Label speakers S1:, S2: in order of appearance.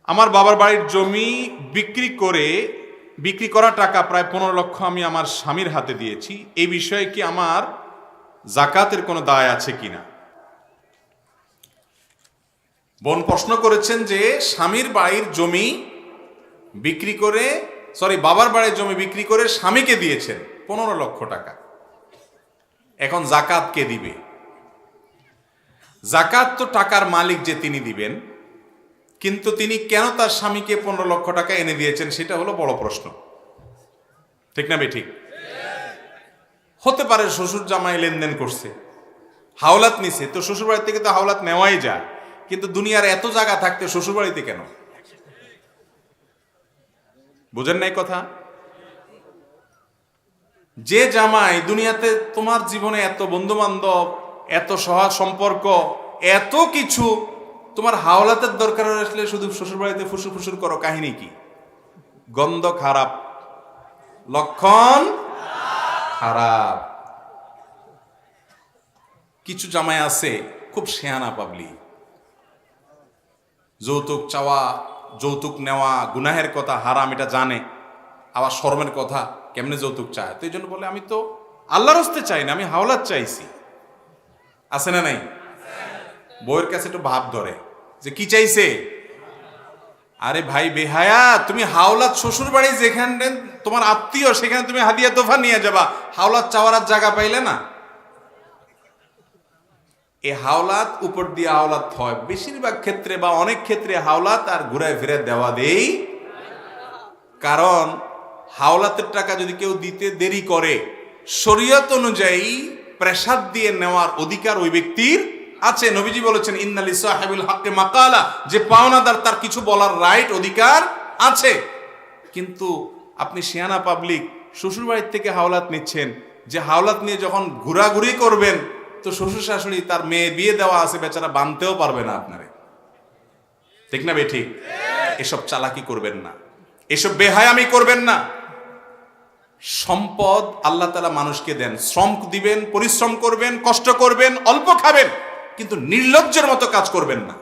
S1: আমার বাবার বাড়ির জমি বিক্রি করা টাকা প্রায় 15 লক্ষ আমি আমার স্বামীর হাতে দিয়েছি। এই বিষয়ে কি আমার জাকাতের কোনো দায় আছে কিনা? বোন প্রশ্ন করেছেন যে স্বামীর বাড়ির জমি বাবার বাড়ির জমি বিক্রি করে স্বামীকে দিয়েছেন 15 লক্ষ টাকা। এখন জাকাত কে দিবে? জাকাত তো টাকার মালিক যে তিনি দিবেন, কিন্তু তিনি কেন তার স্বামীকে 15 লক্ষ টাকা এনে দিয়েছেন সেটা হলো বড় প্রশ্ন। ঠিক না বেঠিক? হতে পারে শ্বশুর জামাই লেনদেন করছে, হাওলাত নিছে, তো শ্বশুর বাড়ি থেকে তো হাওলাত নেওয়াই যায়, কিন্তু দুনিয়ার এত জায়গা থাকতে শ্বশুর বাড়িতে কেন? বুঝেন নাই কথা? যে জামাই দুনিয়াতে তোমার জীবনে এত বন্ধু বান্ধব, এত সহজ সম্পর্ক, এত কিছু, তোমার হাওলাতের দরকার আসলে শুধু শ্বশুর বাড়িতে ফুসুর ফুসুর করো, কাহিনী কি? গন্ধ খারাপ, লক্ষণ খারাপ। কিছু জামাই আছে খুব শেয়ানা পাবলি, যৌতুক চাওয়া, যৌতুক নেওয়া গুনাহের কথা, হারাম এটা জানে, আবার শরমের কথা, কেমনে যৌতুক চায়। তো এই জন্য বলে আমি তো আল্লাহর হস্তে চাই না, আমি হাওলাত চাইছি। আছে না নাই? বউয়ের কাছে একটু ভাব ধরে যে কি চাইছে। আরে ভাই বেহায়া, তুমি হাওলাত শ্বশুর বাড়ি যেখানে তোমার আত্মীয় সেখানে তুমি হাদিয়া তোফা নিয়ে যাবা, হাওলাত চাওয়ার আর জায়গা পাইলে না। এই হাওলাত উপর দিয়ে হাওলাত হয় বেশিরভাগ ক্ষেত্রে, বা অনেক ক্ষেত্রে হাওলাত আর ঘুরায় ফিরে দেওয়া দেই। কারণ হাওলাতের টাকা যদি কেউ দিতে দেরি করে, শরীয়ত অনুযায়ী প্রেসার দিয়ে নেওয়ার অধিকার ওই ব্যক্তির আছে। নবীজি বলেছেন ইন্নালি সাহিবুল হক মাকালা, যে পাওনাদার তার কিছু বলার রাইট, অধিকার আছে। কিন্তু আপনি শিয়ানা পাবলিক শ্বশুর বাড়ির থেকে হাওলাত নিচ্ছেন, যে হাওলাত নিয়ে যখন ঘোরাঘুরি করবেন তো শ্বশুর শাশুড়ি তার মেয়ে বিয়ে দেওয়া আছে, বেচারা বানতেও পারবে না আপনারে। ঠিক না বেঠিক? এসব চালাকি করবেন না, এসব বেহায়ামি করবেন না। সম্পদ আল্লাহ তাআলা মানুষকে দেন, শ্রম দিবেন, পরিশ্রম করবেন, কষ্ট করবেন, অল্প খাবেন, কিন্তু নির্লজ্জের মতো কাজ করবেন না।